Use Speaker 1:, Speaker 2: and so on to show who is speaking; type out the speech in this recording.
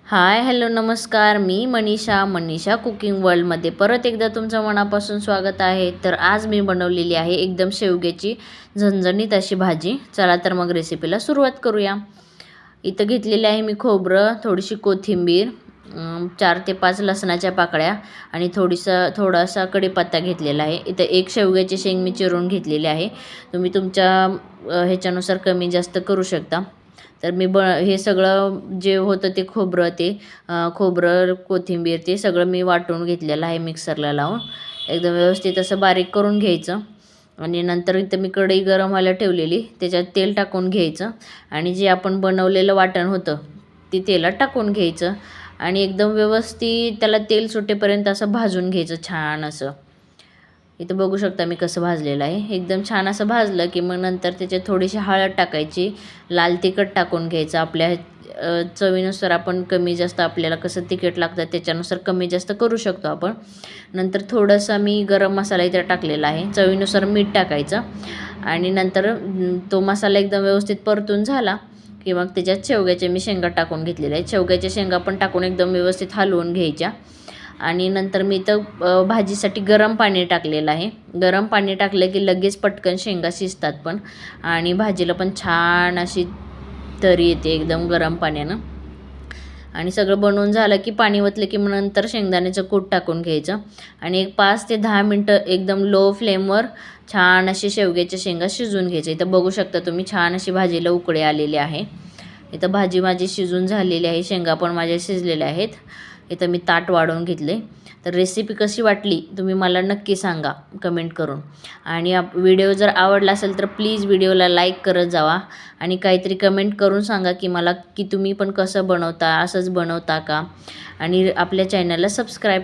Speaker 1: Hi hello नमस्कार. मी Manisha cooking वर्ल्डमध्ये परत एकदा तुमचं मनापासून स्वागत आहे. तर आज मी बनवलेली आहे एकदम शेवग्याची झणझणीत अशी भाजी. चला तर मग रेसिपीला सुरुवात करूया. इथं घेतलेली आहे मी खोबरं, थोडीशी कोथिंबीर, 4 ते 5 लसणाच्या पाकळ्या आणि थोडासा कढीपत्ता घेतलेला आहे. इथं एक शेवग्याची शेंग मी चिरून घेतलेली आहे. तुम्ही तुमच्या ह्याच्यानुसार कमी जास्त करू शकता. तर मी हे सगळं जे होतं ते खोबरं, कोथिंबीर ते सगळं मी वाटून घेतलेलं आहे मिक्सरला लावून. एकदम व्यवस्थित असं बारीक करून घ्यायचं. आणि नंतर इथं मी कढई गरम व्हायला ठेवलेली, त्याच्यात तेल टाकून घ्यायचं आणि जे आपण बनवलेलं वाटण होतं ते तेलात टाकून घ्यायचं आणि एकदम व्यवस्थित त्याला तेल सुटेपर्यंत असं भाजून घ्यायचं छान असं. इथं बघू शकता मी कसं भाजलेलं आहे. एकदम छान असं भाजलं की मग नंतर त्याच्यात थोडीशी हळद टाकायची, लाल तिखट टाकून घ्यायचं. आपल्या चवीनुसार आपण कमी जास्त आपल्याला कसं तिखट लागतं त्याच्यानुसार कमी जास्त करू शकतो आपण. नंतर थोडासा मी गरम मसाला इथे टाकलेला आहे, चवीनुसार मीठ टाकायचं आणि नंतर तो मसाला एकदम व्यवस्थित परतून झाला की मग त्याच्यात शेवग्याच्या मी शेंगा टाकून घेतलेल्या आहेत. शेवग्याच्या शेंगा पण टाकून एकदम व्यवस्थित हलवून घ्यायच्या आणि नंतर मी इथं भाजीसाठी गरम पाणी टाकलेलं आहे. गरम पाणी टाकलं की लगेच पटकन शेंगा शिजतात पण आणि भाजीला पण छान अशी तरी येते एकदम गरम पाण्यानं. आणि सगळं बनवून झालं की पाणी ओतलं की मग नंतर शेंगदाण्याचं कूट टाकून घ्यायचं आणि एक 5 ते 10 मिनटं एकदम लो फ्लेमवर छान अशी शेवग्याच्या शेंगा शिजवून घ्यायच्या. इथं बघू शकता तुम्ही छान अशी भाजीला उकळी आलेली आहे. इथं भाजी माझी शिजून झालेली आहे, शेंगा पण माझ्या शिजलेल्या आहेत. इथं मी ताट वाढवून घेतले. तर रेसिपी कशी वाटली तुम्ही मला नक्की सांगा कमेंट करून. आणि व्हिडिओ जर आवडला असेल तर प्लीज व्हिडिओला लाईक करत जावा आणि काहीतरी कमेंट करून सांगा की मला की तुम्ही पण कसं बनवता, असंच बनवता का, आणि आपल्या चॅनलला सबस्क्राईब